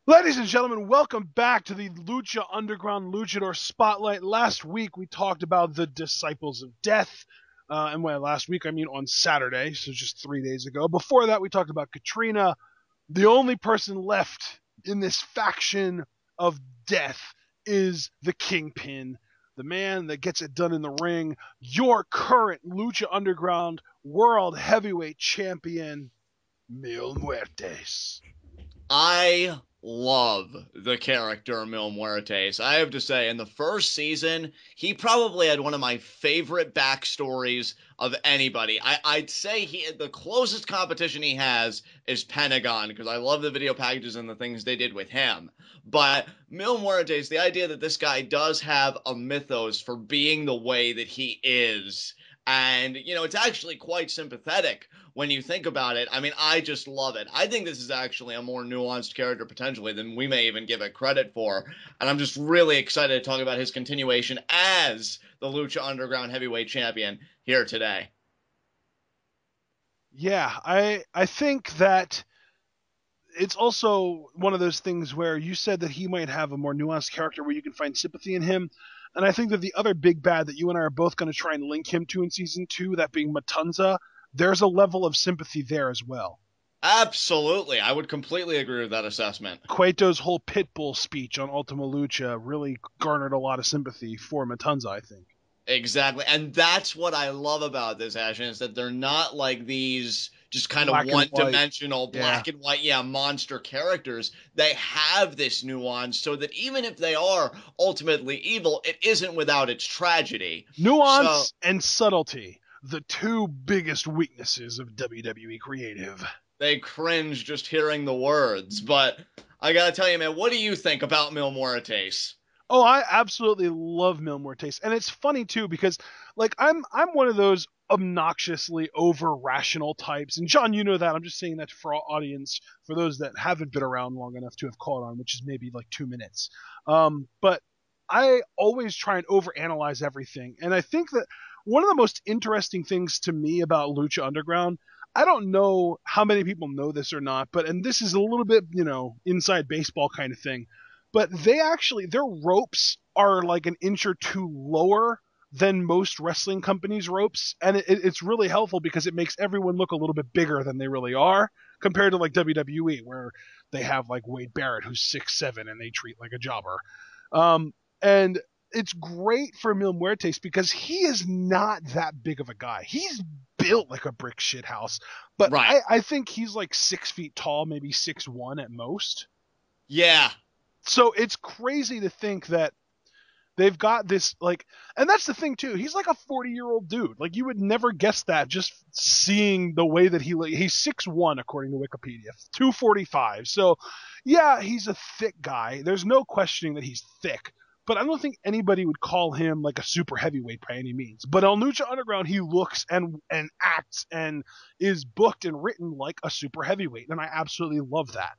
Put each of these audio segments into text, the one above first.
Ladies and gentlemen, welcome back to the Lucha Underground Luchador Spotlight. Last week we talked about the Disciples of Death. And by last week, I mean on Saturday, so just 3 days ago. Before that, we talked about Katrina. The only person left in this faction of death is the Kingpin, the man that gets it done in the ring, your current Lucha Underground World Heavyweight Champion, Mil Muertes. I love the character Mil Muertes. I have to say, in the first season, he probably had one of my favorite backstories of anybody. I'd say the closest competition he has is Pentagon, because I love the video packages and the things they did with him. But Mil Muertes, the idea that this guy does have a mythos for being the way that he is. And, it's actually quite sympathetic when you think about it. I mean, I just love it. I think this is actually a more nuanced character potentially than we may even give it credit for. And I'm just really excited to talk about his continuation as the Lucha Underground Heavyweight Champion here today. Yeah, I think that it's also one of those things where you said that he might have a more nuanced character where you can find sympathy in him. And I think that the other big bad that you and I are both going to try and link him to in season 2, that being Matanza, there's a level of sympathy there as well. Absolutely. I would completely agree with that assessment. Cueto's whole Pitbull speech on Ultima Lucha really garnered a lot of sympathy for Matanza, I think. Exactly. And that's what I love about this, Ashton, is that they're not like these just kind of Black and white. one-dimensional black and white, monster characters. They have this nuance so that even if they are ultimately evil, it isn't without its tragedy. So Nuance and subtlety, the two biggest weaknesses of WWE Creative. they cringe just hearing the words. But I gotta tell you, man, what do you think about Mil Muertes? Oh, I absolutely love Mil Muertes, and it's funny too because like I'm one of those obnoxiously over rational types, and John, you know that. I'm just saying that for our audience, for those that haven't been around long enough to have caught on, which is maybe like 2 minutes. But I always try and overanalyze everything, and I think that one of the most interesting things to me about Lucha Underground. I don't know how many people know this or not, but and this is a little bit, inside baseball kind of thing, but their ropes are like an inch or two lower than most wrestling companies' ropes, and it's really helpful because it makes everyone look a little bit bigger than they really are compared to like WWE, where they have like Wade Barrett who's 6'7" and they treat like a jobber. And it's great for Mil Muertes because he is not that big of a guy. He's built like a brick shit house, but Right. I think he's like 6 feet tall, maybe 6'1" at most. Yeah. So it's crazy to think that they've got this like, and that's the thing too. He's like a 40-year-old dude. Like you would never guess that just seeing the way that he's 6'1" according to Wikipedia, 245. So yeah, he's a thick guy. There's no questioning that he's thick. But I don't think anybody would call him like a super heavyweight by any means. But on Lucha Underground, he looks and acts and is booked and written like a super heavyweight, and I absolutely love that.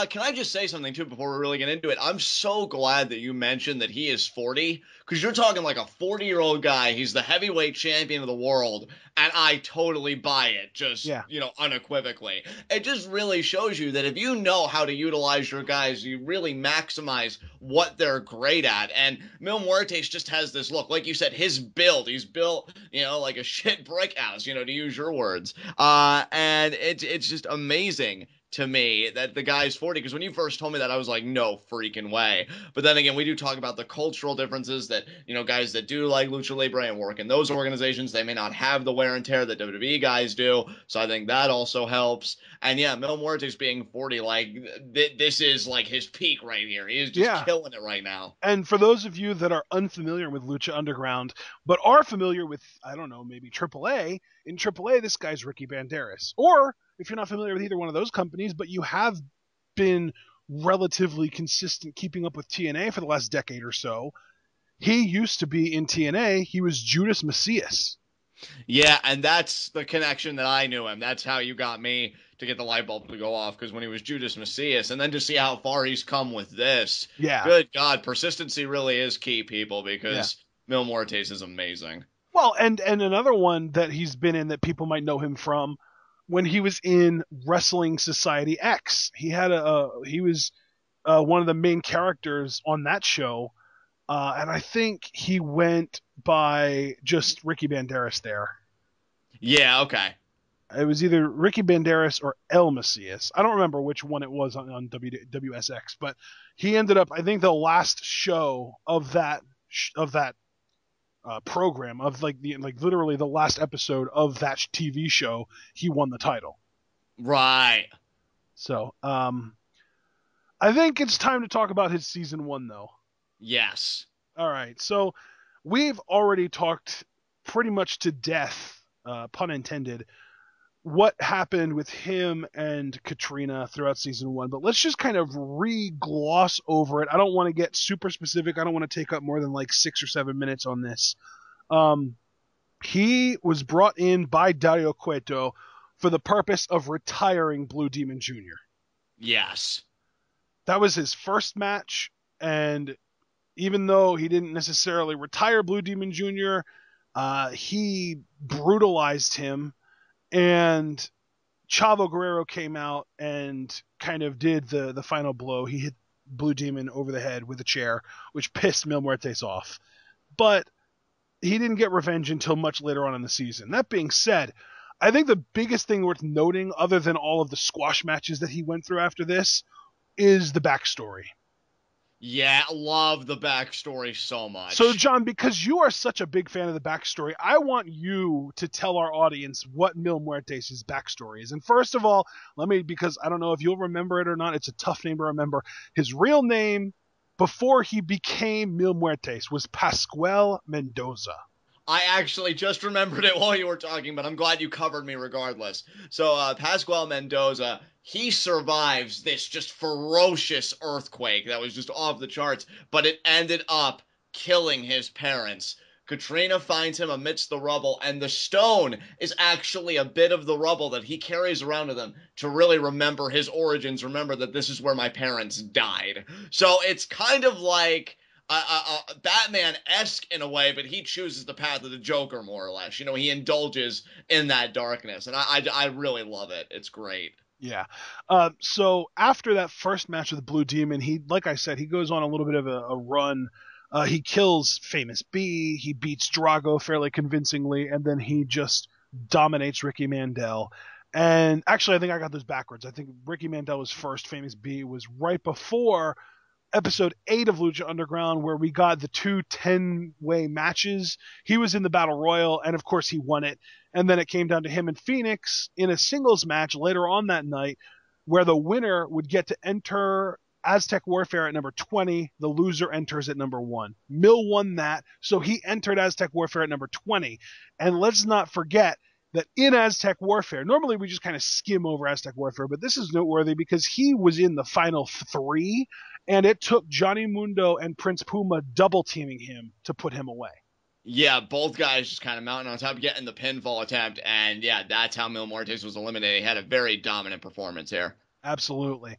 Can I just say something too before we really get into it? I'm so glad that you mentioned that he is 40, because you're talking like a 40-year-old guy. He's the heavyweight champion of the world, and I totally buy it, just, Yeah. Unequivocally. It just really shows you that if you know how to utilize your guys, you really maximize what they're great at. And Mil Muertes just has this look. Like you said, he's built, like a shit brick house, to use your words. And it's just amazing to me that the guy's 40, because when you first told me that, I was like, no freaking way. But then again, we do talk about the cultural differences that, guys that do like Lucha Libre and work in those organizations, they may not have the wear and tear that WWE guys do. So I think that also helps. And yeah, Mil Muertes being 40, like, this is like his peak right here. He is just killing it right now. And for those of you that are unfamiliar with Lucha Underground, but are familiar with, I don't know, maybe AAA, in AAA, this guy's Ricky Banderas. Or if you're not familiar with either one of those companies, but you have been relatively consistent keeping up with TNA for the last decade or so, he used to be in TNA. He was Judas Macias. Yeah, and that's the connection that I knew him. That's how you got me to get the light bulb to go off, because when he was Judas Macias, and then to see how far he's come with this, Yeah. good God, persistency really is key, people, because Mil Muertes is amazing. Well, and another one that he's been in that people might know him from, when he was in Wrestling Society X, he was one of the main characters on that show, and I think he went by just Ricky Banderas there. Yeah, okay. It was either Ricky Banderas or El Macias. I don't remember which one it was on WSX, but he ended up, I think, the last show of that program, of literally the last episode of that TV show, he won the title. Right. So I think it's time to talk about his season 1, though. Yes. All right, so we've already talked pretty much to death, pun intended, what happened with him and Katrina throughout season 1, but let's just kind of re-gloss over it. I don't want to get super specific. I don't want to take up more than like 6 or 7 minutes on this. He was brought in by Dario Cueto for the purpose of retiring Blue Demon Jr. Yes. That was his first match, and even though he didn't necessarily retire Blue Demon Jr., he brutalized him, and Chavo Guerrero came out and kind of did the final blow. He hit Blue Demon over the head with a chair, which pissed Mil Muertes off. But he didn't get revenge until much later on in the season. That being said, I think the biggest thing worth noting, other than all of the squash matches that he went through after this, is the backstory. Yeah, love the backstory so much. So, John, because you are such a big fan of the backstory, I want you to tell our audience what Mil Muertes' backstory is. And first of all, because I don't know if you'll remember it or not, it's a tough name to remember. His real name, before he became Mil Muertes, was Pascual Mendoza. I actually just remembered it while you were talking, but I'm glad you covered me regardless. So, Pascual Mendoza, he survives this just ferocious earthquake that was just off the charts, but it ended up killing his parents. Katrina finds him amidst the rubble, and the stone is actually a bit of the rubble that he carries around with him to really remember his origins, remember that this is where my parents died. So it's kind of like Batman-esque in a way, but he chooses the path of the Joker, more or less. You know, he indulges in that darkness, and I really love it. It's great. Yeah. So after that first match with Blue Demon, like I said, he goes on a little bit of a run. He kills Famous B, he beats Drago fairly convincingly, and then he just dominates Ricky Mandel. And actually, I think I got those backwards. I think Ricky Mandel was first, Famous B was right before episode 8 of Lucha Underground, where we got the 2 10-way matches. He was in the Battle Royal, and of course he won it. And then it came down to him and Phoenix in a singles match later on that night, where the winner would get to enter Aztec Warfare at number 20. The loser enters at number 1. Mil won that, so he entered Aztec Warfare at number 20. And let's not forget that in Aztec Warfare, normally we just kind of skim over Aztec Warfare, but this is noteworthy because he was in the final 3, and it took Johnny Mundo and Prince Puma double teaming him to put him away. Yeah, both guys just kind of mounting on top, getting the pinfall attempt, and yeah, that's how Mil Muertes was eliminated. He had a very dominant performance here. Absolutely.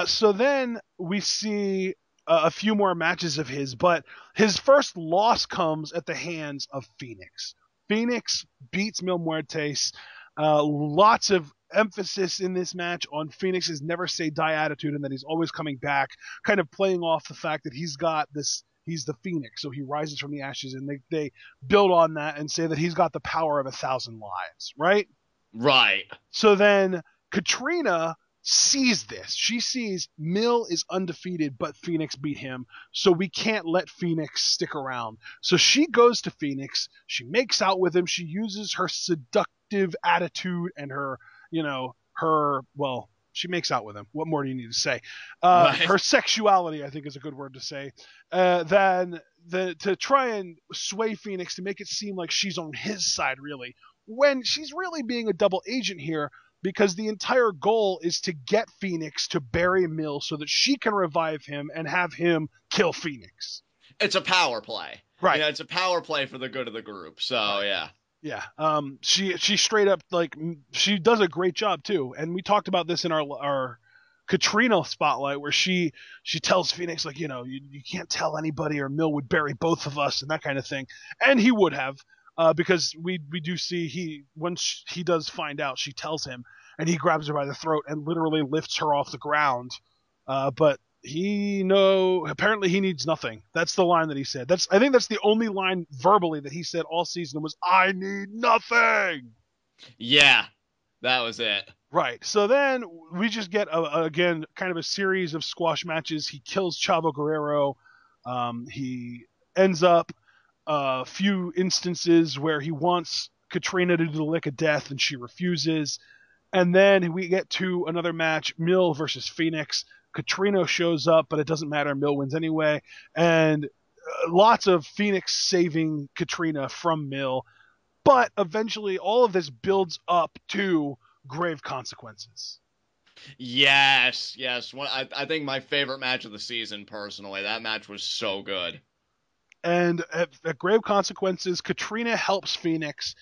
So then we see a few more matches of his, but his first loss comes at the hands of Phoenix. Phoenix beats Mil Muertes. Lots of emphasis in this match on Phoenix's never say die attitude and that he's always coming back, kind of playing off the fact that he's the Phoenix, so he rises from the ashes, and they build on that and say that he's got the power of 1,000 lives, right? Right. So then Katrina sees this. She sees Mil is undefeated, but Phoenix beat him, so we can't let Phoenix stick around. So she goes to Phoenix, she makes out with him, she uses her seductive attitude and she makes out with him. What more do you need to say? Right. Her sexuality, I think, is a good word to say. To try and sway Phoenix to make it seem like she's on his side, really, when she's really being a double agent here, because the entire goal is to get Phoenix to bury Mil so that she can revive him and have him kill Phoenix. It's a power play. Right. It's a power play for the good of the group. So, right. Yeah. Yeah. She straight up, she does a great job too. And we talked about this in our Katrina spotlight, where she tells Phoenix, you can't tell anybody or Mil would bury both of us and that kind of thing. And he would have. Because we do see once he does find out, she tells him, and he grabs her by the throat and literally lifts her off the ground. But apparently he needs nothing. That's the line that he said. I think that's the only line verbally that he said all season was, I need nothing. Yeah, that was it. Right. So then we just get again kind of a series of squash matches. He kills Chavo Guerrero. He ends up a few instances where he wants Katrina to do the lick of death and she refuses. And then we get to another match, Mil versus Phoenix. Katrina shows up, but it doesn't matter. Mil wins anyway. And lots of Phoenix saving Katrina from Mil. But eventually all of this builds up to grave consequences. Yes, yes. I think my favorite match of the season, personally. That match was so good. And at grave consequences, Katrina helps Phoenix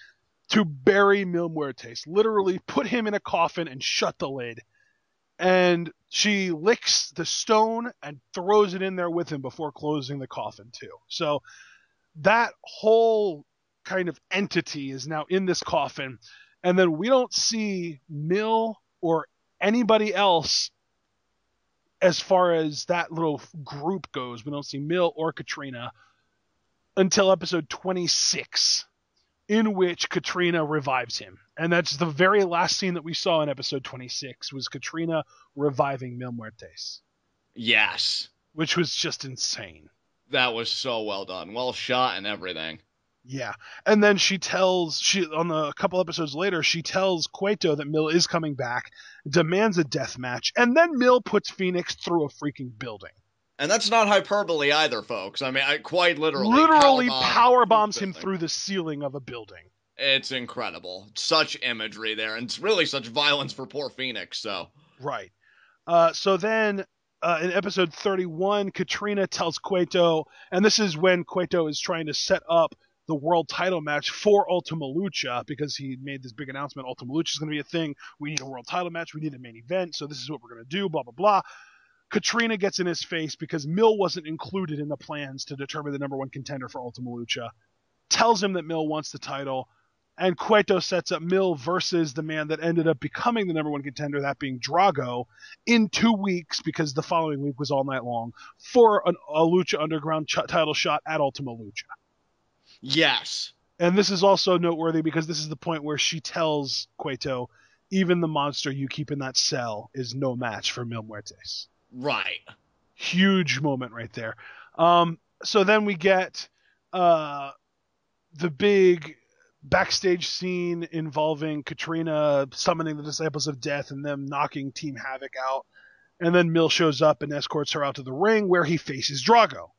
to bury Mil Muertes, literally put him in a coffin and shut the lid. And she licks the stone and throws it in there with him before closing the coffin too. So that whole kind of entity is now in this coffin. And then we don't see Mil or anybody else as far as that little group goes. We don't see Mil or Katrina until episode 26, in which Katrina revives him. And that's the very last scene that we saw in episode 26 was Katrina reviving Mil Muertes. Yes. Which was just insane. That was so well done. Well shot and everything. Yeah. And then on a couple episodes later, she tells Cueto that Mil is coming back, demands a death match, and then Mil puts Phoenix through a freaking building. And that's not hyperbole either, folks. I mean, quite literally. Literally power bombs him through the ceiling of a building. It's incredible. Such imagery there, and it's really such violence for poor Phoenix, so. Right. So then, in episode 31, Katrina tells Cueto, and this is when Cueto is trying to set up the world title match for Ultima Lucha, because he made this big announcement, Ultima Lucha is going to be a thing, we need a world title match, we need a main event, so this is what we're going to do, blah, blah, blah. Katrina gets in his face because Mil wasn't included in the plans to determine the number one contender for Ultima Lucha, tells him that Mil wants the title, and Cueto sets up Mil versus the man that ended up becoming the number one contender, that being Drago, in 2 weeks, because the following week was all night long, for a Lucha Underground title shot at Ultima Lucha. Yes. And this is also noteworthy because this is the point where she tells Cueto, even the monster you keep in that cell is no match for Mil Muertes. Right. Huge moment right there. So then we get the big backstage scene involving Katrina summoning the Disciples of Death and them knocking Team Havoc out. And then Mil shows up and escorts her out to the ring where he faces Drago.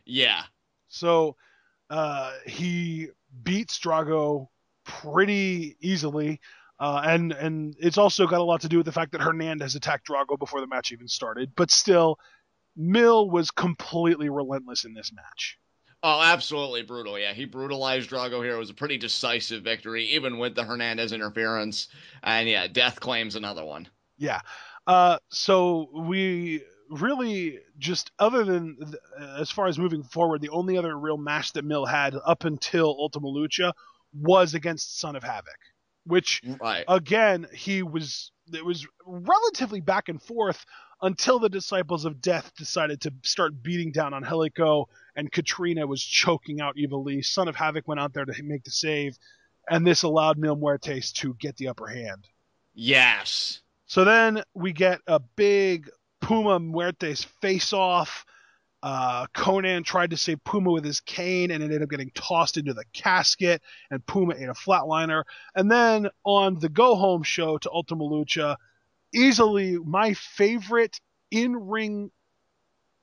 Yeah. So he beats Drago pretty easily. And it's also got a lot to do with the fact that Hernandez attacked Drago before the match even started. But still, Mil was completely relentless in this match. Oh, absolutely brutal. Yeah, he brutalized Drago here. It was a pretty decisive victory, even with the Hernandez interference. And yeah, Death claims another one. Yeah. So we really just, other than, as far as moving forward, the only other real match that Mil had up until Ultima Lucha was against Son of Havoc. Which, right. Again, it was relatively back and forth until the Disciples of Death decided to start beating down on Helico, and Katrina was choking out Ivelisse. Son of Havoc went out there to make the save, and this allowed Mil Muertes to get the upper hand. Yes. So then we get a big Puma Muertes face-off. Conan tried to save Puma with his cane and ended up getting tossed into the casket, and Puma ate a flatliner. And then on the go-home show to Ultima Lucha, easily my favorite in-ring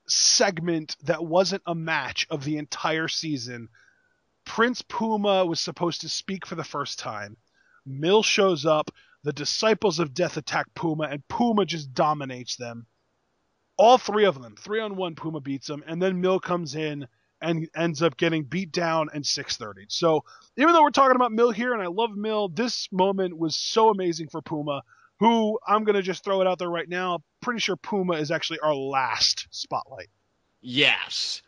segment that wasn't a match of the entire season. Prince Puma was supposed to speak for the first time. Mil shows up, the Disciples of Death attack Puma, and Puma just dominates them. All three of them, 3-on-1, Puma beats them, and then Mil comes in and ends up getting beat down and 630. So even though we're talking about Mil here, and I love Mil, this moment was so amazing for Puma, who, I'm going to just throw it out there right now, pretty sure Puma is actually our last spotlight. Yes.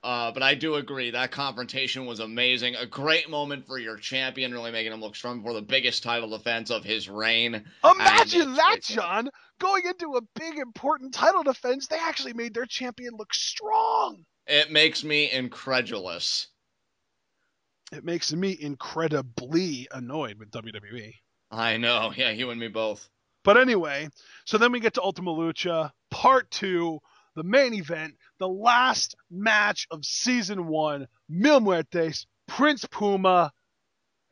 But I do agree that confrontation was amazing. A great moment for your champion, really making him look strong for the biggest title defense of his reign. And Imagine it's that, great stuff. John. Going into a big, important title defense, they actually made their champion look strong. It makes me incredulous. It makes me incredibly annoyed with WWE. I know. Yeah, you and me both. But anyway, so then we get to Ultima Lucha, part 2, the main event, the last match of season 1, Mil Muertes, Prince Puma,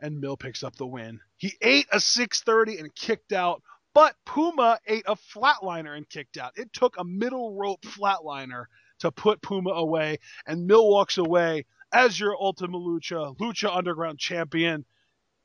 and Mil picks up the win. He ate a 630 and kicked out, but Puma ate a flatliner and kicked out. It took a middle rope flatliner to put Puma away, and Mil walks away as your Ultima Lucha, Lucha Underground champion,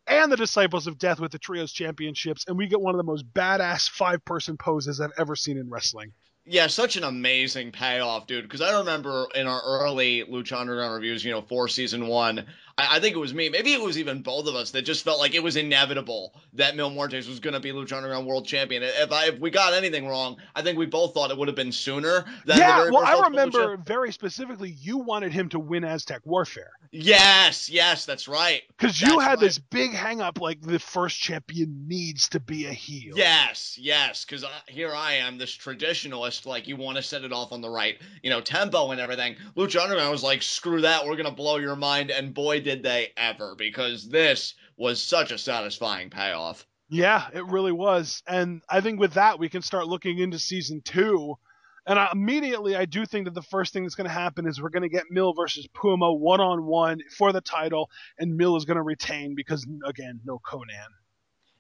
and the Disciples of Death with the Trios Championships, and we get one of the most badass 5-person poses I've ever seen in wrestling. Yeah, such an amazing payoff, dude. Because I remember in our early Lucha Underground reviews, for season 1, I think it was me, maybe it was even both of us, that just felt like it was inevitable that Mil Muertes was going to be Lucha Underground World Champion. If we got anything wrong, I think we both thought it would have been sooner than the Yeah, very well, first I Ultima Lucha. remember very specifically you wanted him to win Aztec Warfare. Yes, that's right. Because you That's had right. this big hang up like the first champion needs to be a heel. Yes, because here I am, this traditionalist, like, you want to set it off on the right, tempo and everything. Lucha Underground was like, screw that, we're going to blow your mind, and boy, did they ever, because this was such a satisfying payoff. Yeah, it really was. And I think with that, we can start looking into season 2. And immediately, I do think that the first thing that's going to happen is we're going to get Mil versus Puma one-on-one for the title, and Mil is going to retain because, again, no Conan.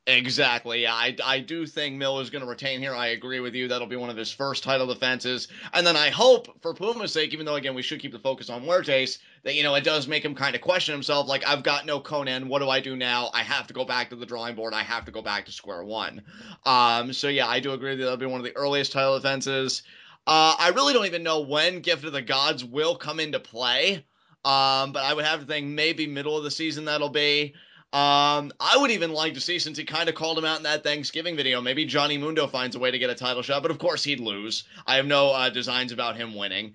Exactly, yeah. I do think Mil is going to retain here. I agree with you. That'll be one of his first title defenses. And then I hope, for Puma's sake, even though, again, we should keep the focus on Muertes, that, it does make him kind of question himself, like, I've got no Conan. What do I do now? I have to go back to the drawing board. I have to go back to square one. So, yeah, I do agree that that'll be one of the earliest title defenses. I really don't even know when Gift of the Gods will come into play. But I would have to think maybe middle of the season that'll be. I would even like to see, since he kind of called him out in that Thanksgiving video, maybe Johnny Mundo finds a way to get a title shot, but of course he'd lose. I have no designs about him winning.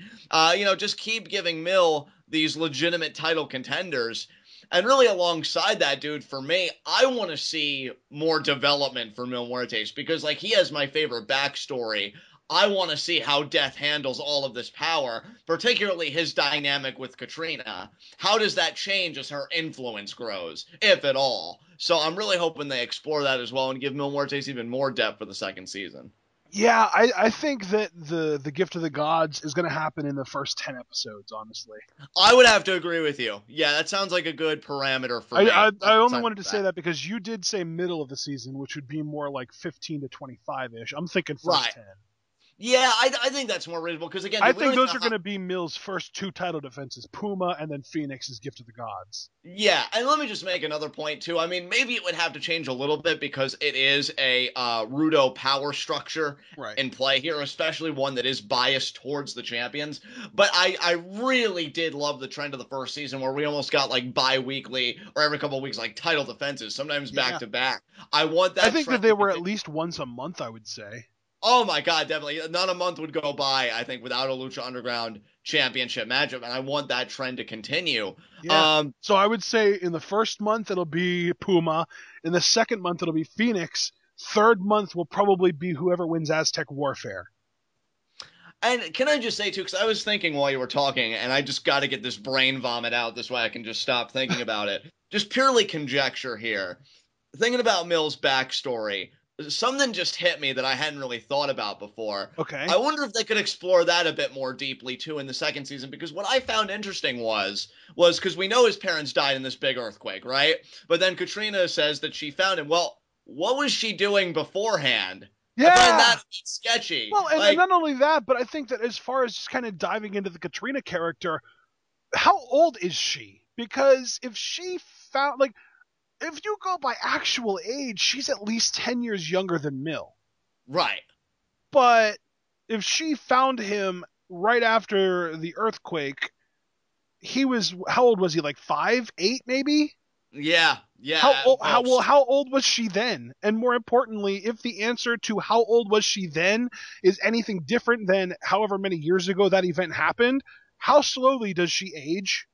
Just keep giving Mil these legitimate title contenders. And really alongside that, dude, for me, I want to see more development for Mil Muertes, because, like, he has my favorite backstory. I want to see how Death handles all of this power, particularly his dynamic with Katrina. How does that change as her influence grows, if at all? So I'm really hoping they explore that as well and give Mil Muertes even more depth for the second season. Yeah, I think that the Gift of the Gods is going to happen in the first 10 episodes, honestly. I would have to agree with you. Yeah, that sounds like a good parameter for me. I only wanted to say that because you did say middle of the season, which would be more like 15 to 25-ish. I'm thinking first Right. 10. Yeah, I think that's more reasonable, because, again, I think those are going to be Mil's first 2 title defenses, Puma and then Phoenix's Gift of the Gods. Yeah, and let me just make another point, too. I mean, maybe it would have to change a little bit, because it is a Rudo power structure in play here, especially one that is biased towards the champions. But I really did love the trend of the first season, where we almost got, like, bi-weekly or every couple of weeks, like, title defenses, sometimes back-to-back. I want that. I think that they were at least once a month, I would say. Oh my God, definitely. Not a month would go by, I think, without a Lucha Underground championship matchup, and I want that trend to continue. Yeah. So I would say in the first month it'll be Puma. In the second month it'll be Phoenix. Third month will probably be whoever wins Aztec Warfare. And can I just say, too, because I was thinking while you were talking, and I just got to get this brain vomit out this way I can just stop thinking about it. Just purely conjecture here. Thinking about Mil's backstory, something just hit me that I hadn't really thought about before. Okay. I wonder if they could explore that a bit more deeply, too, in the second season, because what I found interesting was because we know his parents died in this big earthquake, right? But then Katrina says that she found him. Well, what was she doing beforehand? Yeah. I find that a bit sketchy. Well, and not only that, but I think that as far as just kind of diving into the Katrina character, how old is she? Because if she found, like, if you go by actual age, she's at least 10 years younger than Mil. Right. But if she found him right after the earthquake, how old was he? Like 5, 8 maybe? Yeah. How old was she then? And more importantly, if the answer to how old was she then is anything different than however many years ago that event happened, How slowly does she age?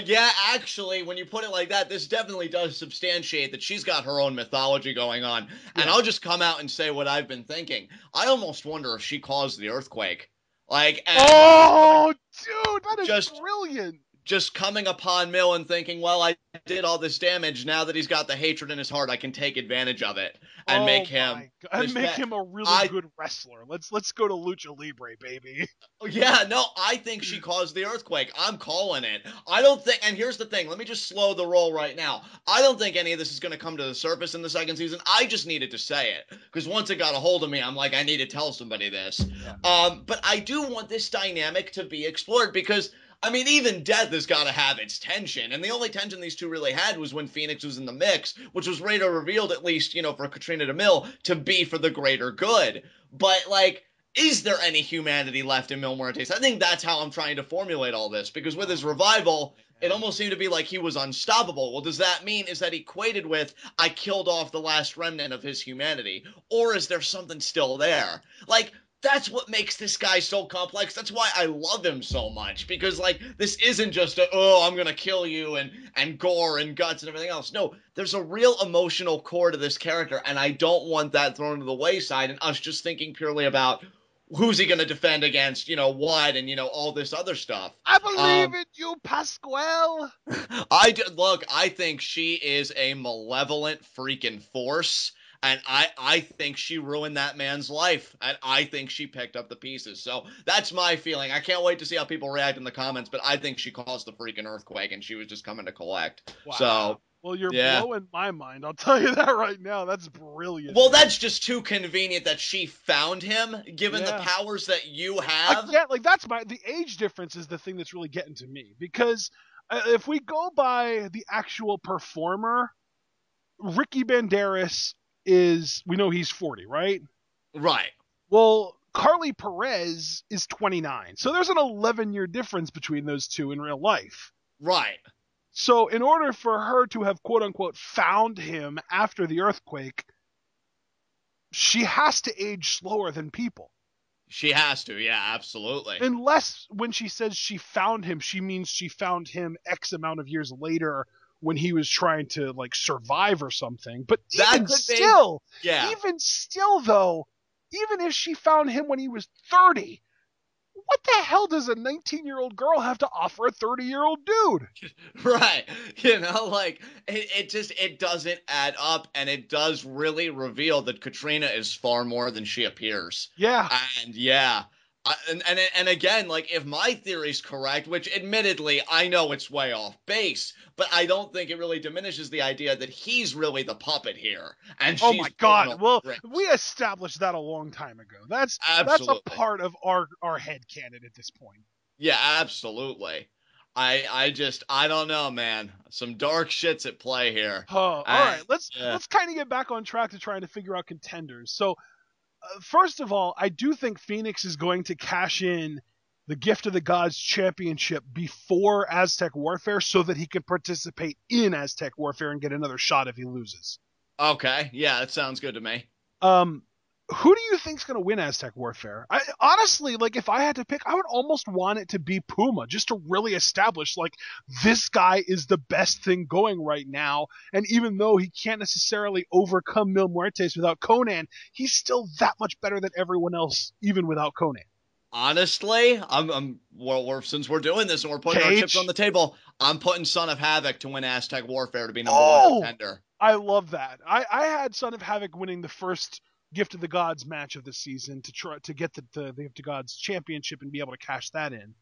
Yeah, actually, when you put it like that, this definitely does substantiate that she's got her own mythology going on. And Yeah. I'll just come out and say what I've been thinking. I almost wonder if she caused the earthquake. Like, and Oh, dude, that is just brilliant. just coming upon Mill and thinking, well, I did all this damage. Now that he's got the hatred in his heart, I can take advantage of it and make Oh him my god, and this make bad. him a really I good wrestler. Let's go to Lucha Libre, baby. Yeah, no, I think she caused the earthquake. I'm calling it. I don't think, and here's the thing, let me just slow the roll right now. I don't think any of this is going to come to the surface in the second season. I just needed to say it because once it got a hold of me, I'm like, I need to tell somebody this. Yeah. But I do want this dynamic to be explored because, I mean, even death has got to have its tension. And the only tension these two really had was when Phoenix was in the mix, which was later revealed, at least, for Katrina DeMille, to be for the greater good. But, like, is there any humanity left in Mil Muertes? I think that's how I'm trying to formulate all this, because with his revival, it almost seemed to be like he was unstoppable. Well, does that mean is that equated with I killed off the last remnant of his humanity? Or is there something still there? Like, that's what makes this guy so complex. That's why I love him so much, because like this isn't just a I'm gonna kill you and gore and guts and everything else. No, there's a real emotional core to this character, and I don't want that thrown to the wayside and us just thinking purely about who's he going to defend against, what, and all this other stuff. I believe in you, Pasquale. Look, I think she is a malevolent freaking force, and I think she ruined that man's life, and I think she picked up the pieces. So that's my feeling. I can't wait to see how people react in the comments, but I think she caused the freaking earthquake, and she was just coming to collect. Wow. So Well, you're yeah. blowing my mind. I'll tell you that right now. That's brilliant. Well, Man. that's just too convenient that she found him, given the Yeah. powers that you I have. get like that's the age difference is the thing that's really getting to me because if we go by the actual performer, Ricky Banderas we know he's 40, right? Right. Well, Carly Perez is 29. So there's an 11-year difference between those two in real life. Right. So in order for her to have quote unquote found him after the earthquake, she has to age slower than people. She has to, yeah, absolutely. Unless when she says she found him, she means she found him X amount of years later when he was trying to like survive or something. But That could be. Yeah. even still though, even if she found him when he was 30, what the hell does a 19-year-old girl have to offer a 30-year-old dude? Right. Like it doesn't add up, and it does really reveal that Katrina is far more than she appears. Yeah. And yeah. And again, like if my theory's correct, which admittedly I know it's way off base, but I don't think it really diminishes the idea that he's really the puppet here, and Oh she's my pulling god. all Well, the we strings. established that a long time ago. That's a Absolutely. part of our head canon at this point. Yeah, absolutely. I don't know, man. Some dark shit's at play here. Oh, all right. Yeah. Let's kind of get back on track to trying to figure out contenders. So, first of all, I do think Phoenix is going to cash in the Gift of the Gods championship before Aztec Warfare so that he can participate in Aztec Warfare and get another shot if he loses. Okay. Yeah, that sounds good to me. Um, who do you think's going to win Aztec Warfare? I honestly, like, if I had to pick, I would almost want it to be Puma, just to really establish, like, this guy is the best thing going right now. And even though he can't necessarily overcome Mil Muertes without Conan, he's still that much better than everyone else, even without Conan. Honestly, since we're doing this and we're putting our chips on Cage. the table, I'm putting Son of Havoc to win Aztec Warfare to be number one Oh, contender. I love that. I had Son of Havoc winning the first Gift of the Gods match of the season to try to get the Gift of Gods championship and be able to cash that in.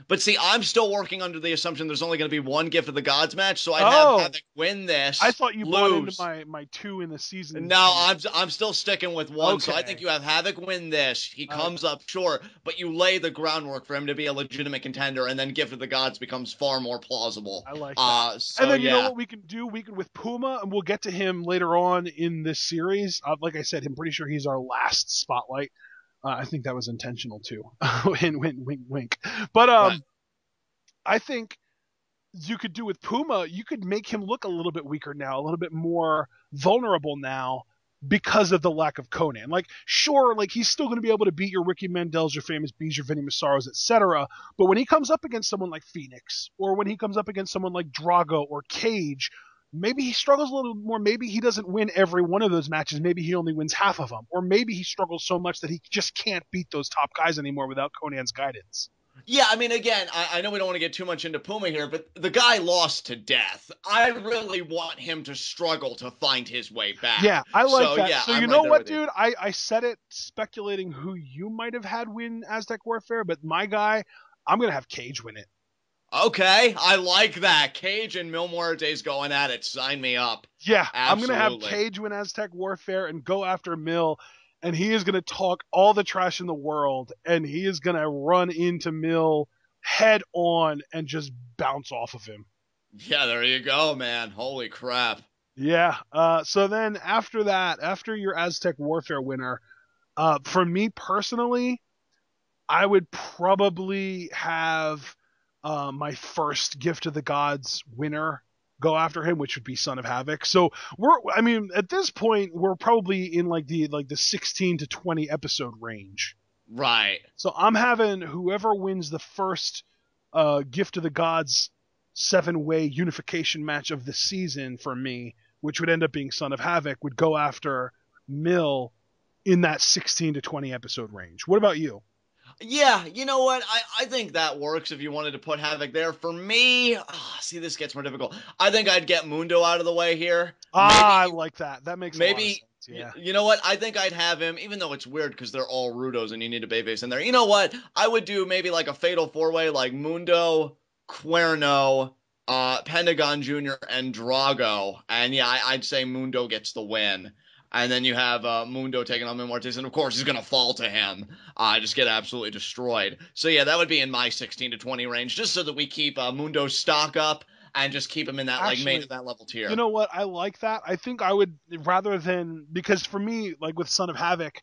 But see, I'm still working under the assumption there's only going to be one Gift of the Gods match, so I'd have Oh, Havoc win this, I thought you bought into lose. my two in the season. No, I'm still sticking with one. So I think Okay. you have Havoc win this. He comes up short, but you lay the groundwork for him to be a legitimate contender, and then Gift of the Gods becomes far more plausible. I like that. So And then you know yeah. what we can do? We can with Puma, and we'll get to him later on in this series. Like I said, I'm pretty sure he's our last spotlight. I think that was intentional too. Wink, wink, wink. But Right. I think you could do with Puma, you could make him look a little bit weaker now, a little bit more vulnerable now, because of the lack of Conan. Like, sure, like he's still going to be able to beat your Ricky Mandels, your Famous Bees, your Vinny Massaros, etc. But when he comes up against someone like Phoenix, or when he comes up against someone like Drago or Cage, maybe he struggles a little more. Maybe he doesn't win every one of those matches. Maybe he only wins half of them. Or maybe he struggles so much that he just can't beat those top guys anymore without Conan's guidance. Yeah, I mean, again, I know we don't want to get too much into Puma here, but the guy lost to death. I really want him to struggle to find his way back. Yeah, I like So, that. yeah, So I'm you right know there what, with you. dude? I said it speculating who you might have had win Aztec Warfare, but my guy, I'm going to have Cage win it. Okay, I like that. Cage and Mil Muertes going at it. Sign me up. Yeah, I'm going to have Absolutely. Cage win Aztec Warfare and go after Mil, and he is going to talk all the trash in the world, and he is going to run into Mil head on and just bounce off of him. Yeah, there you go, man. Holy crap. Yeah. So then after that, after your Aztec Warfare winner, for me personally, I would probably have my first Gift of the Gods winner go after him, which would be Son of Havoc. So I mean, at this point, we're probably in like the 16 to 20 episode range. Right. So I'm having whoever wins the first Gift of the Gods 7-way unification match of the season for me, which would end up being Son of Havoc, would go after Mil in that 16 to 20 episode range. What about you? Yeah, you know what? I think that works if you wanted to put Havoc there. For me, see, this gets more difficult. I think I'd get Mundo out of the way here. I like that. That makes a lot of sense. Maybe, Yeah. you know what? I think I'd have him, even though it's weird because they're all Rudos and you need a Bayface in there. You know what? I would do maybe like a fatal four-way, like Mundo, Cuerno, Pentagon Jr., and Drago. And yeah, I'd say Mundo gets the win. And then you have Mundo taking on Muertes, and of course he's going to fall to him. Just get absolutely destroyed. So yeah, that would be in my 16 to 20 range, just so that we keep Mundo's stock up and just keep him in that like main Actually, event level you tier. know what? I like that. I think I would rather than because for me, like with Son of Havoc,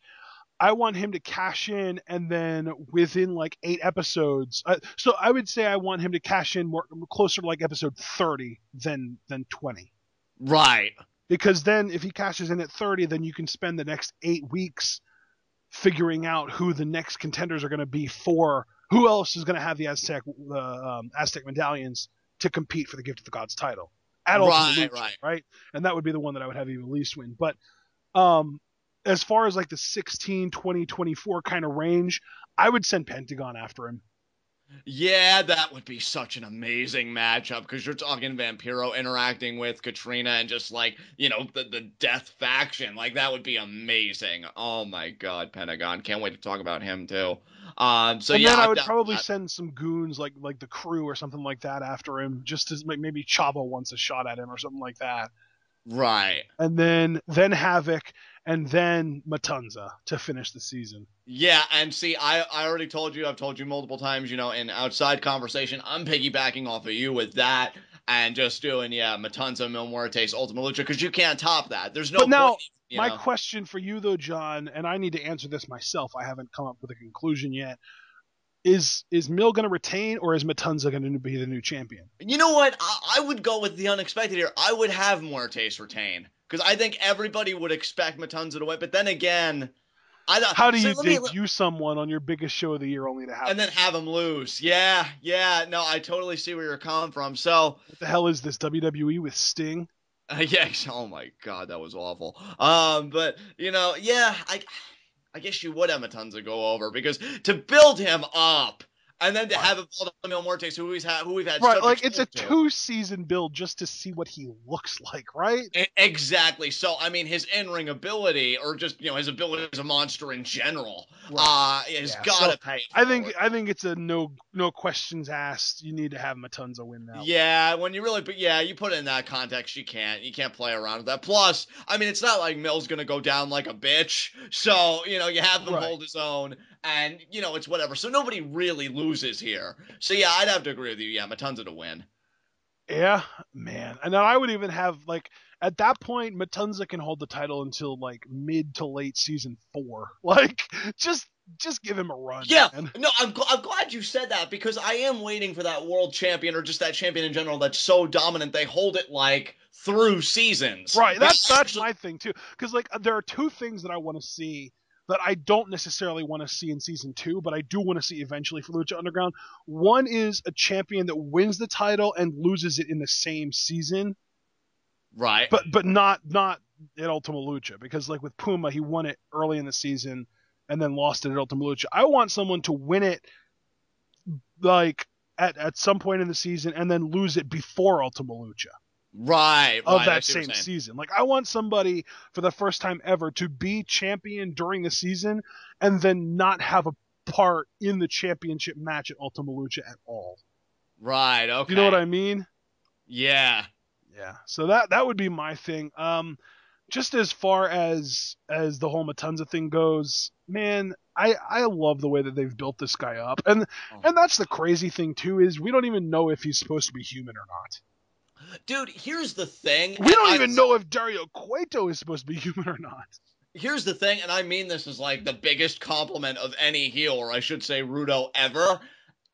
I want him to cash in and then within like 8 episodes. So I would say I want him to cash in more closer to like episode 30 than 20. Right. Because then if he cashes in at 30, then you can spend the next 8 weeks figuring out who the next contenders are going to be for who else is going to have the Aztec medallions to compete for the Gift of the Gods title at Ultima Right, Lucha, right. right? And that would be the one that I would have you at least win. But um, as far as like the 16, 20, 24 kind of range, I would send Pentagon after him. Yeah, that would be such an amazing matchup because you're talking Vampiro interacting with Katrina and just like, the death faction. Like, that would be amazing. Oh my God, Pentagon. Can't wait to talk about him too. So And yeah, then I I'm would down for probably that. send some goons like the crew or something like that after him, just as maybe Chavo wants a shot at him or something like that. Right. And then Havoc, and then Matanza to finish the season. Yeah, and see, I already told you, I've told you multiple times, in outside conversation, I'm piggybacking off of you with that and just doing, yeah, Matanza, Mil Muertes, Ultima Lucha, because you can't top that. There's no But point, now, you my know. question for you though, John, and I need to answer this myself. I haven't come up with a conclusion yet. Is Mil going to retain, or is Matanza going to be the new champion? You know what? I would go with the unexpected here. I would have Muertes retain because I think everybody would expect Matanza to win. But then again, I thought How do so. you debut someone on your biggest show of the year only to have And then have him lose. Yeah, yeah. No, I totally see where you're coming from. So, what the hell is this WWE with Sting? yeah. Oh my God, that was awful. But yeah. I guess you would have Matanza go over because to build him up and then to Right. have him fall to Mil Muertes, who we've had Right, such like it's a exposure to. 2 season build just to see what he looks like, right? Exactly. So, I mean, his in-ring ability, or just his ability as a monster in general, Right. has Yeah. got So to pay it I think forward. I think it's a no questions asked. You need to have Matanza win that one. Yeah, when you really, but yeah, you put it in that context, you can't play around with that. Plus, I mean, it's not like Mill's gonna go down like a bitch, so you have him Right. hold his own, and it's whatever. So nobody really loses here. So yeah, I'd have to agree with you. Yeah, Matanza to win. Yeah, man. And then I would even have like at that point Matanza can hold the title until like mid to late season 4. Like just just give him a run, Yeah, man. no, I'm glad you said that because I am waiting for that world champion or just that champion in general that's so dominant they hold it like through seasons. Right. Because That's my thing too. Because like there are two things that I want to see that I don't necessarily want to see in season 2, but I do want to see eventually for Lucha Underground. One is a champion that wins the title and loses it in the same season, right, but not at Ultima Lucha. Because like with Puma, he won it early in the season and then lost it at Ultima Lucha. I want someone to win it like at some point in the season and then lose it before Ultima Lucha of right. I that see what same you're saying. season. Like I want somebody for the first time ever to be champion during the season and then not have a part in the championship match at Ultima Lucha at all. Right. Do you know what Okay. I mean? Yeah. Yeah. So that would be my thing. Just as far as the whole Matanza thing goes, man, I love the way that they've built this guy up. Oh. And that's the crazy thing too, is we don't even know if he's supposed to be human or not. Dude, here's the thing, We and don't I even know if Dario Cueto is supposed to be human or not. here's the thing, and I mean this as like the biggest compliment of any heel, or I should say Rudo ever.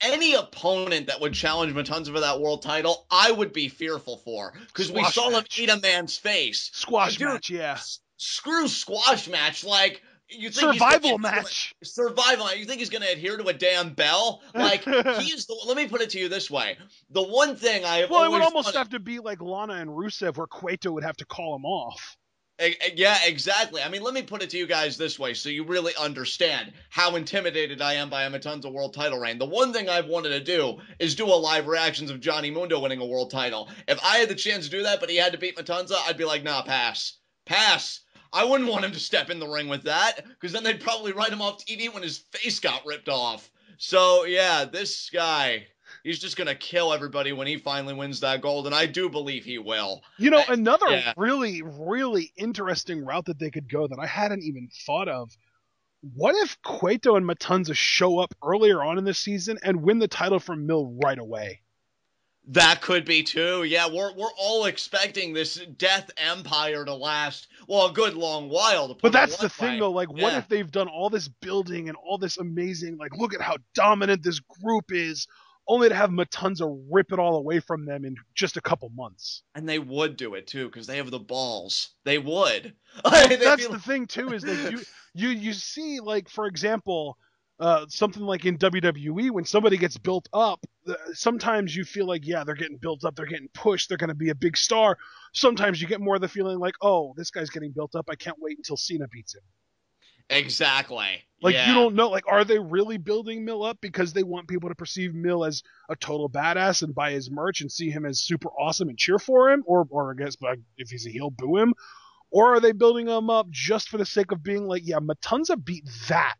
Any opponent that would challenge Matanza for that world title, I would be fearful for because we Squash saw him match. eat a man's face. Squash Dude, match, yeah. screw squash match. Like you think he's gonna Survival adhere match. to survival? You think he's gonna adhere to a damn bell? Like he's the. Let me put it to you this way: the one thing I have Well, it would always almost wanted. have to be like Lana and Rusev, where Cueto would have to call him off. Yeah, exactly. I mean, let me put it to you guys this way so you really understand how intimidated I am by a Matanza world title reign. The one thing I've wanted to do is do a live reactions of Johnny Mundo winning a world title. If I had the chance to do that, but he had to beat Matanza, I'd be like, nah, pass. Pass. I wouldn't want him to step in the ring with that because then they'd probably write him off TV when his face got ripped off. So, yeah, this guy, he's just going to kill everybody when he finally wins that gold, and I do believe he will. You know, another Yeah. really, really interesting route that they could go that I hadn't even thought of. What if Cueto and Matanza show up earlier on in the season and win the title from Mill right away? That could be too. Yeah, we're all expecting this death empire to last, well, a good long while, to But put it that's the one thing, way. though. Like, what Yeah. if they've done all this building and all this amazing, like, look at how dominant this group is, only to have Matanza rip it all away from them in just a couple months? And they would do it too, because they have the balls. They would. Well, They'd be that's the like, thing too, is they do. You see, like for example, something like in WWE when somebody gets built up. Sometimes you feel like, yeah, they're getting built up, they're getting pushed, they're going to be a big star. Sometimes you get more of the feeling like, oh, this guy's getting built up. I can't wait until Cena beats him. exactly. Like you Yeah. don't know, like are they really building Mill up because they want people to perceive Mill as a total badass and buy his merch and see him as super awesome and cheer for him, or I guess if he's a heel, boo him, or are they building him up just for the sake of being like, yeah, Matanza beat that?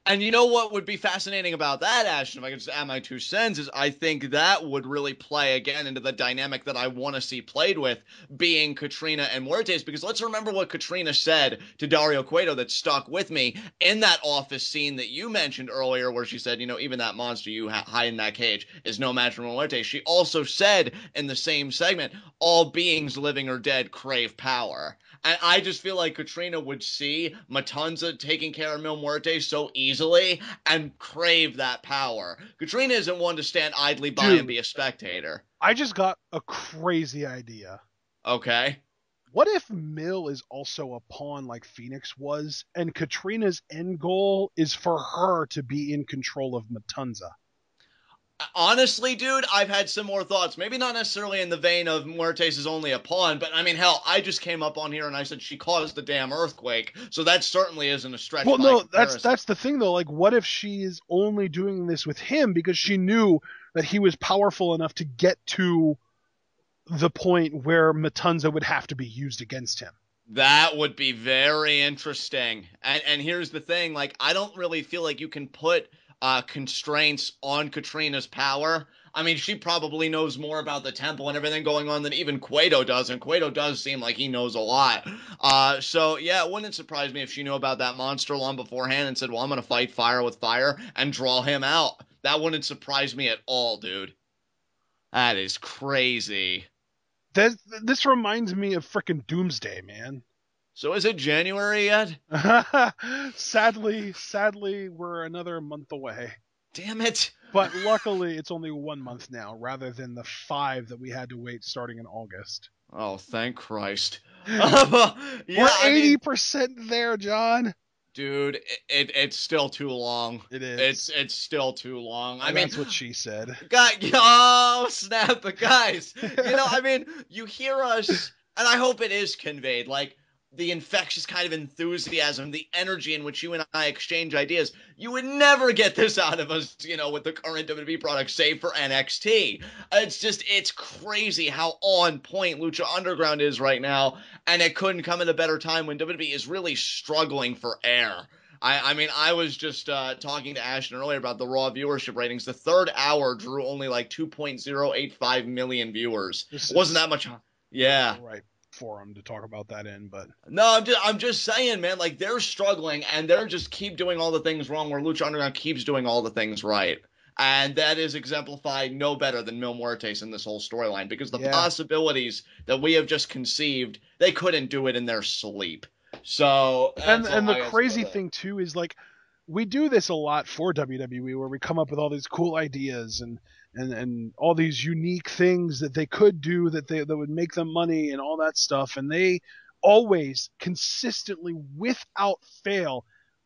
And you know what would be fascinating about that, Ashton, if I could just add my 2 cents, is I think that would really play again into the dynamic that I want to see played with, being Katrina and Muertes, because let's remember what Katrina said to Dario Cueto that stuck with me in that office scene that you mentioned earlier, where she said, you know, even that monster you hide in that cage is no match for Muertes. She also said in the same segment, all beings living or dead crave power. And I just feel like Katrina would see Matanza taking care of Mil Muertes so easily and crave that power. Katrina isn't one to stand idly by and Dude, be a spectator. I just got a crazy idea. Okay? What if Mill is also a pawn like Phoenix was, and Katrina's end goal is for her to be in control of Matanza? Honestly, dude, I've had similar thoughts. Maybe not necessarily in the vein of Muertes is only a pawn, but I mean, hell, I just came up on here and I said she caused the damn earthquake, so that certainly isn't a stretch Well, by no, comparison. that's the thing though. Like, what if she is only doing this with him because she knew that he was powerful enough to get to the point where Matanza would have to be used against him? That would be very interesting. And here's the thing, like I don't really feel like you can put constraints on Katrina's power. I mean, she probably knows more about the temple and everything going on than even Cueto does, and Cueto does seem like he knows a lot. So yeah, it wouldn't surprise me if she knew about that monster long beforehand and said, "Well, I'm gonna fight fire with fire and draw him out." That wouldn't surprise me at all, dude. That is crazy. This reminds me of frickin' Doomsday, man. So is it January yet? Sadly, we're another month away. Damn it. But luckily, it's only 1 month now, rather than the 5 that we had to wait starting in August. Oh, thank Christ. We're Yeah, I mean, 80% there, John. dude, it's still too long. It is. It's still too long. I And mean, that's what she said. oh snap! But guys, I mean, you hear us, and I hope it is conveyed, like the infectious kind of enthusiasm, the energy in which you and I exchange ideas. You would never get this out of us, with the current WWE product, save for NXT. It's crazy how on point Lucha Underground is right now, and it couldn't come at a better time when WWE is really struggling for air. I mean, I was just talking to Ashton earlier about the Raw viewership ratings. The third hour drew only like 2.085 million viewers. It wasn't that much. Yeah. Right forum to talk about that in, but no, I'm just saying, man. Like they're struggling, and they're just keep doing all the things wrong, where Lucha Underground keeps doing all the things right. And that is exemplified no better than Mil Muertes in this whole storyline, because the possibilities that we have just conceived, they couldn't do it in their sleep. So and the crazy thing too is, like, we do this a lot for WWE, where we come up with all these cool ideas and all these unique things that they could do that would make them money and all that stuff, and they always consistently, without fail,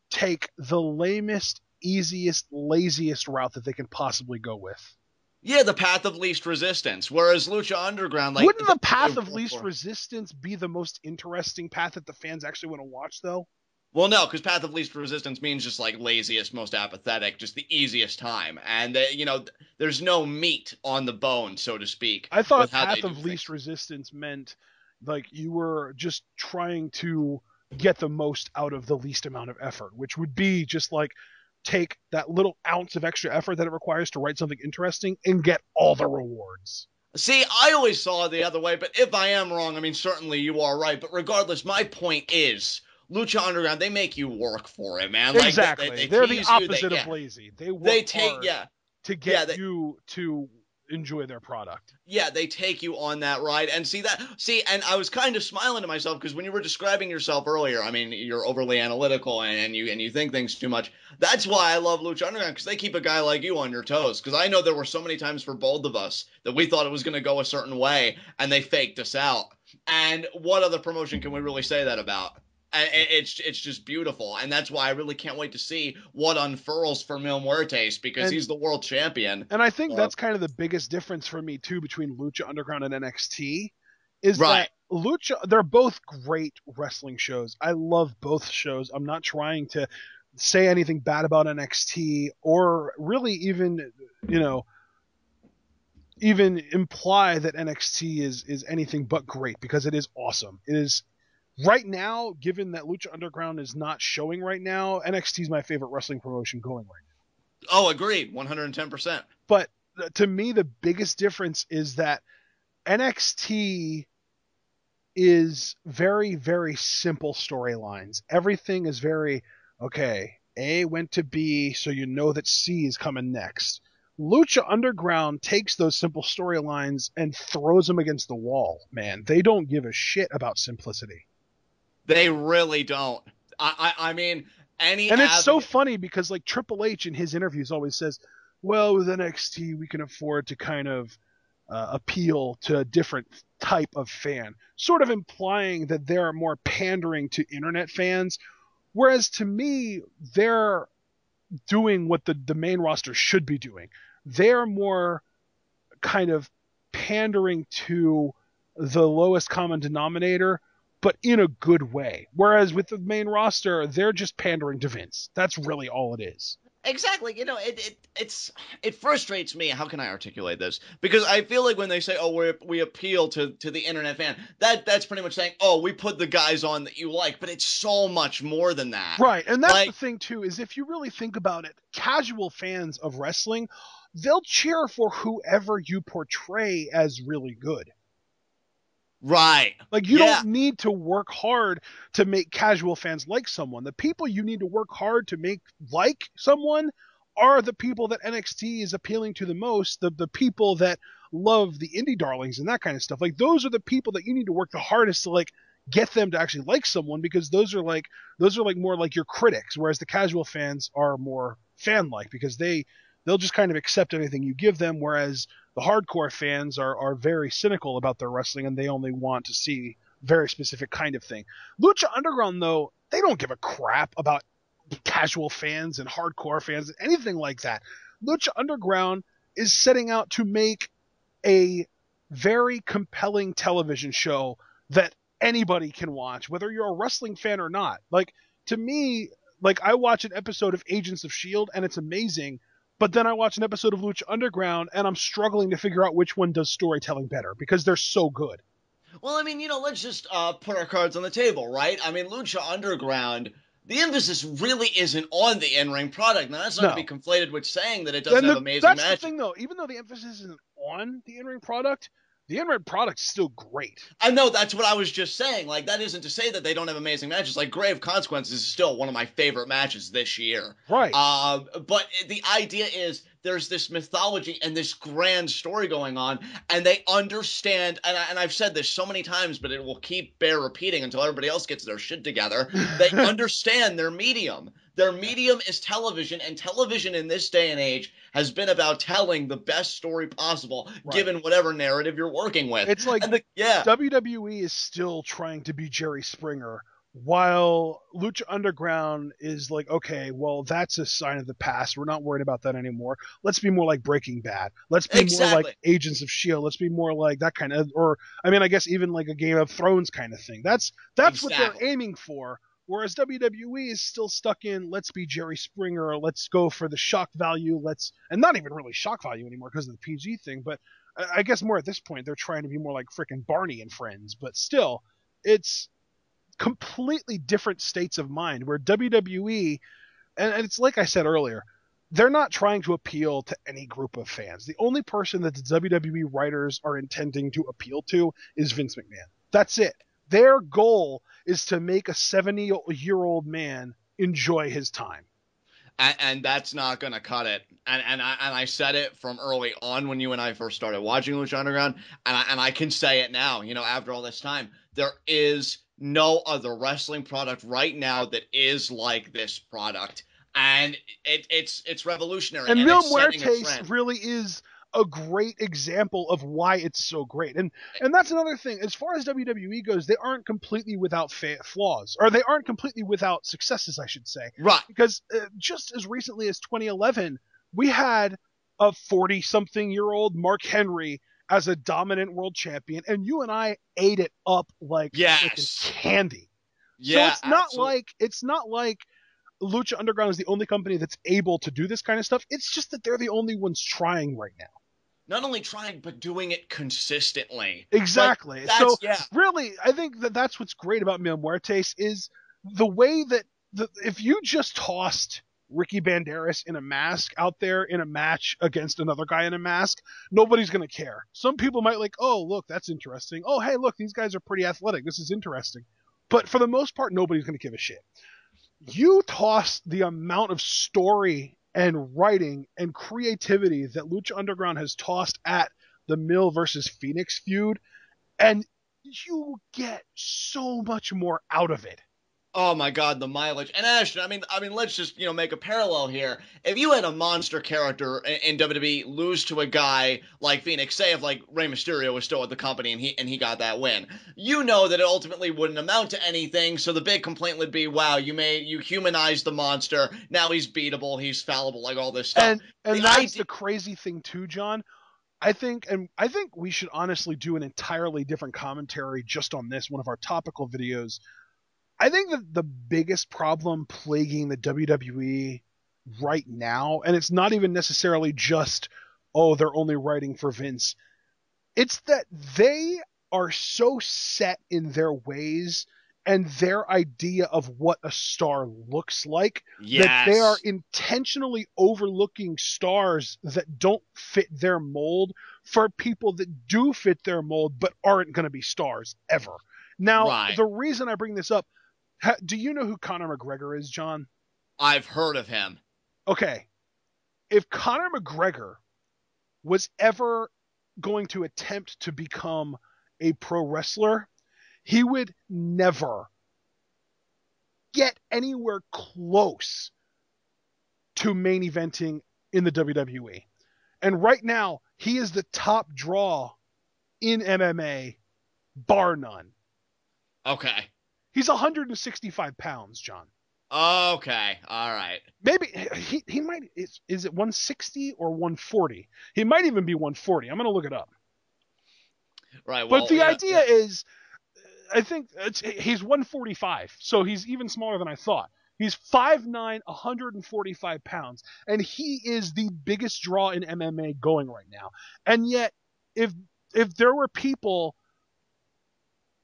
take the lamest, easiest, laziest route that they can possibly go with. Yeah, the path of least resistance. Whereas Lucha Underground, like, wouldn't the path of least resistance be the most interesting path that the fans actually want to watch, though? Well, no, because path of least resistance means just like laziest, most apathetic, just the easiest time, and there's no meat on the bone, so to speak. I thought path of least resistance meant like you were just trying to get the most out of the least amount of effort, which would be just like take that little ounce of extra effort that it requires to write something interesting and get all the rewards. See, I always saw it the other way, but if I am wrong, I mean, certainly you are right. But regardless, my point is, Lucha Underground, they make you work for it, man. Exactly. Like, they're the opposite of lazy. They work hard to get you to enjoy their product. Yeah, they take you on that ride. And and I was kind of smiling to myself, because when you were describing yourself earlier, I mean, you're overly analytical and you think things too much. That's why I love Lucha Underground, because they keep a guy like you on your toes. Because I know there were so many times for both of us that we thought it was going to go a certain way, and they faked us out. And what other promotion can we really say that about? It's just beautiful, and that's why I really can't wait to see what unfurls for Mil Muertes, because he's the world champion. And I think that's kind of the biggest difference for me too between Lucha Underground and NXT is that Lucha, they're both great wrestling shows. I love both shows. I'm not trying to say anything bad about NXT or really even imply that NXT is anything but great, because it is awesome. It is. Right now, given that Lucha Underground is not showing right now, NXT is my favorite wrestling promotion going right now. Oh, agreed. 110%. But to me, the biggest difference is that NXT is very, very simple storylines. Everything is very, okay, A went to B, so you know that C is coming next. Lucha Underground takes those simple storylines and throws them against the wall, man. They don't give a shit about simplicity. They really don't. I mean, and it's so funny because like Triple H in his interviews always says, well, with NXT we can afford to kind of appeal to a different type of fan, sort of implying that they're more pandering to internet fans, whereas to me they're doing what the main roster should be doing. They're more kind of pandering to the lowest common denominator, but in a good way. Whereas with the main roster, they're just pandering to Vince. That's really all it is. Exactly. It frustrates me. How can I articulate this? Because I feel like when they say, "Oh, we appeal to the internet fan," that's pretty much saying, "Oh, we put the guys on that you like." But it's so much more than that. Right, and that's the thing too. Is if you really think about it, casual fans of wrestling, they'll cheer for whoever you portray as really good. Right. Like you don't need to work hard to make casual fans like someone. The people you need to work hard to make like someone are the people that NXT is appealing to the most, the people that love the indie darlings and that kind of stuff. Like those are the people that you need to work the hardest to like get them to actually like someone, because those are like more like your critics, whereas the casual fans are more fan like because they'll just kind of accept anything you give them, whereas the hardcore fans are very cynical about their wrestling and they only want to see very specific kind of thing. Lucha Underground, though, they don't give a crap about casual fans and hardcore fans, anything like that. Lucha Underground is setting out to make a very compelling television show that anybody can watch, whether you're a wrestling fan or not. Like, to me, like, I watch an episode of Agents of S.H.I.E.L.D. and it's amazing, but then I watch an episode of Lucha Underground and I'm struggling to figure out which one does storytelling better because they're so good. Well, I mean, let's just put our cards on the table, right? I mean, Lucha Underground, the emphasis really isn't on the in-ring product. Now, that's not to be No. conflated with saying that it doesn't have amazing That's the matches. thing, though. Even though the emphasis isn't on the in-ring product, the in-ring product is still great. I know, that's what I was just saying. Like, that isn't to say that they don't have amazing matches. Like, Grave Consequences is still one of my favorite matches this year. Right. But the idea is there's this mythology and this grand story going on, and they understand, and I've said this so many times, but it will bear repeating until everybody else gets their shit together. They understand their medium. Their medium is television, and television in this day and age has been about telling the best story possible, Right. given whatever narrative you're working with. It's like WWE is still trying to be Jerry Springer, while Lucha Underground is like, okay, well, that's a sign of the past. We're not worried about that anymore. Let's be more like Breaking Bad. Let's be more like Agents of S.H.I.E.L.D. Let's be more like that kind of, or, I mean, I guess even like a Game of Thrones kind of thing. That's what they're aiming for. Whereas WWE is still stuck in, let's be Jerry Springer, let's go for the shock value, and not even really shock value anymore because of the PG thing, but I guess more at this point, they're trying to be more like frickin' Barney and Friends, but still, it's completely different states of mind where WWE, and it's like I said earlier, they're not trying to appeal to any group of fans. The only person that the WWE writers are intending to appeal to is Vince McMahon. That's it. Their goal is to make a 70-year-old man enjoy his time. And that's not going to cut it. And I said it from early on when you and I first started watching Lucha Underground, and I can say it now, after all this time. There is no other wrestling product right now that is like this product. And it's revolutionary. And Mil Muertes really is a great example of why it's so great. And that's another thing. As far as WWE goes, they aren't completely without flaws, or they aren't completely without successes, I should say. Right. Because just as recently as 2011, we had a 40-something-year-old Mark Henry as a dominant world champion, and you and I ate it up like candy. Yeah, so it's not like Lucha Underground is the only company that's able to do this kind of stuff. It's just that they're the only ones trying right now. Not only trying, but doing it consistently. Exactly. So really, I think that's what's great about Mil Muertes is the way that if you just tossed Ricky Banderas in a mask out there in a match against another guy in a mask, nobody's going to care. Some people might like, oh, look, that's interesting. Oh, hey, look, these guys are pretty athletic. This is interesting. But for the most part, nobody's going to give a shit. You toss the amount of story and writing and creativity that Lucha Underground has tossed at the Mil versus Phoenix feud, and you get so much more out of it. Oh my God, the mileage. And Ashton, I mean, let's just, make a parallel here. If you had a monster character in WWE lose to a guy like Phoenix, say if like Rey Mysterio was still at the company and he got that win, that it ultimately wouldn't amount to anything. So the big complaint would be, wow, you humanized the monster. Now he's beatable, he's fallible, like all this stuff. And that's the crazy thing too, John. I think we should honestly do an entirely different commentary just on this, one of our topical videos. I think that the biggest problem plaguing the WWE right now, and it's not even necessarily just, oh, they're only writing for Vince. It's that they are so set in their ways and their idea of what a star looks like that they are intentionally overlooking stars that don't fit their mold for people that do fit their mold but aren't going to be stars ever. Now, the reason I bring this up, do you know who Conor McGregor is, John? I've heard of him. Okay. If Conor McGregor was ever going to attempt to become a pro wrestler, he would never get anywhere close to main eventing in the WWE. And right now, he is the top draw in MMA, bar none. Okay. He's 165 pounds, John. Okay. All right. Maybe he might, is it 160 or 140? He might even be 140. I'm going to look it up. Right. But Well, the idea is, I think he's 145, so he's even smaller than I thought. He's 5'9", 145 pounds, and he is the biggest draw in MMA going right now. And yet, if there were people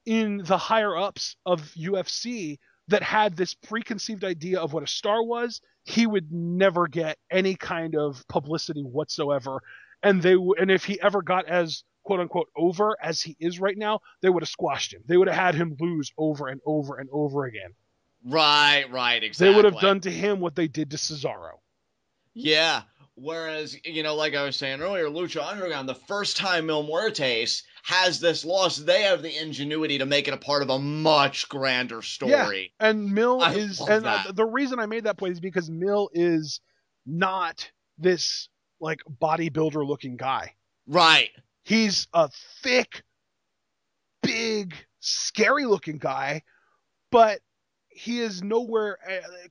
in the higher ups of UFC that had this preconceived idea of what a star was, he would never get any kind of publicity whatsoever. And if he ever got as quote unquote over as he is right now, they would have squashed him. They would have had him lose over and over and over again. Right, exactly. They would have done to him what they did to Cesaro. Yeah. Whereas, like I was saying earlier, Lucha Underground, the first time Mil Muertes has this loss, they have the ingenuity to make it a part of a much grander story. Yeah, and Mil is, and that. The reason I made that point is because Mil is not this like bodybuilder looking guy. Right. He's a thick, big, scary looking guy, but he is nowhere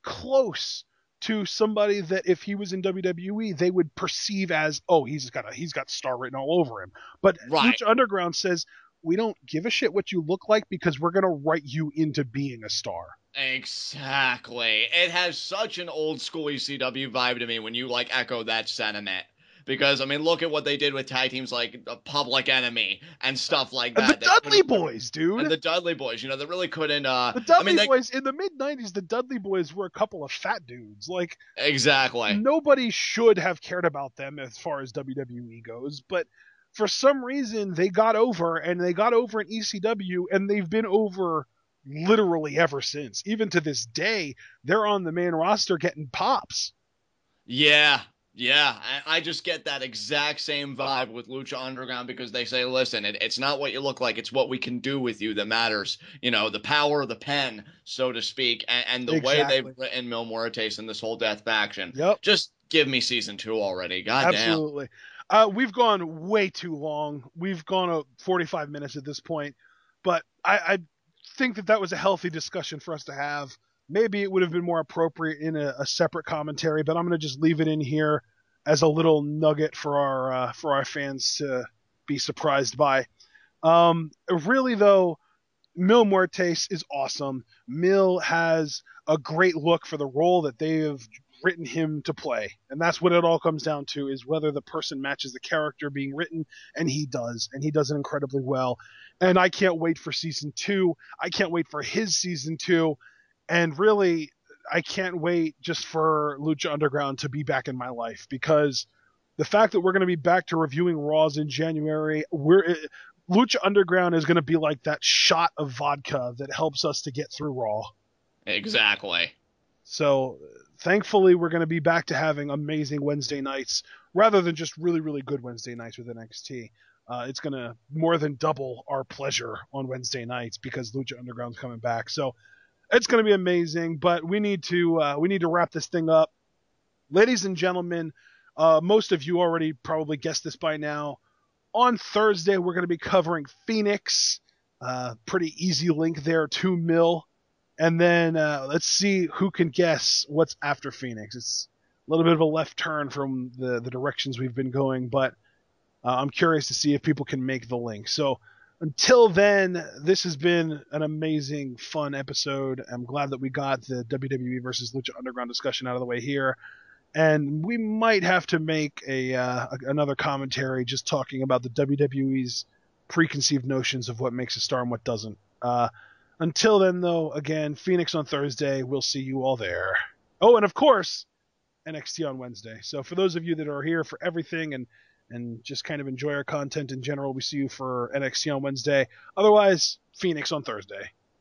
close to somebody that if he was in WWE, they would perceive as, oh, he's got star written all over him. But Lucha Underground says, we don't give a shit what you look like because we're going to write you into being a star. Exactly. It has such an old school ECW vibe to me when you echo that sentiment. Because, look at what they did with tag teams like Public Enemy and stuff like that. The Dudley Boys, dude. And the Dudley Boys, they really couldn't... the Dudley Boys, in the mid-90s, the Dudley Boys were a couple of fat dudes. Exactly. Nobody should have cared about them as far as WWE goes, but for some reason, they got over, and they got over in ECW, and they've been over literally ever since. Even to this day, they're on the main roster getting pops. Yeah, I just get that exact same vibe with Lucha Underground because they say, listen, it's not what you look like, it's what we can do with you that matters. The power of the pen, so to speak, and the way they've written Mil Muertes and this whole Death faction. Yep. Just give me season 2 already. God Absolutely. We've gone way too long. We've gone 45 minutes at this point, but I think that was a healthy discussion for us to have. Maybe it would have been more appropriate in a separate commentary, but I'm going to just leave it in here as a little nugget for our fans to be surprised by. Really, though, Mil Muertes is awesome. Mil has a great look for the role that they have written him to play, and that's what it all comes down to, is whether the person matches the character being written, and he does it incredibly well. And I can't wait for season 2. I can't wait for his season 2. And really, I can't wait just for Lucha Underground to be back in my life, because the fact that we're going to be back to reviewing Raws in January, Lucha Underground is going to be like that shot of vodka that helps us to get through Raw. Exactly. So thankfully, we're going to be back to having amazing Wednesday nights rather than just really, really good Wednesday nights with NXT. It's going to more than double our pleasure on Wednesday nights because Lucha Underground's coming back. So it's going to be amazing, but we need to wrap this thing up. Ladies and gentlemen, most of you already probably guessed this by now. On Thursday, we're going to be covering Phoenix. Pretty easy link there to Mil. And then let's see who can guess what's after Phoenix. It's a little bit of a left turn from the directions we've been going, but I'm curious to see if people can make the link. So until then, this has been an amazing, fun episode. I'm glad that we got the WWE versus Lucha Underground discussion out of the way here. And we might have to make another commentary just talking about the WWE's preconceived notions of what makes a star and what doesn't. Until then, though, again, Phoenix on Thursday. We'll see you all there. Oh, and of course, NXT on Wednesday. So for those of you that are here for everything and just kind of enjoy our content in general, we see you for NXT on Wednesday. Otherwise, Phoenix on Thursday.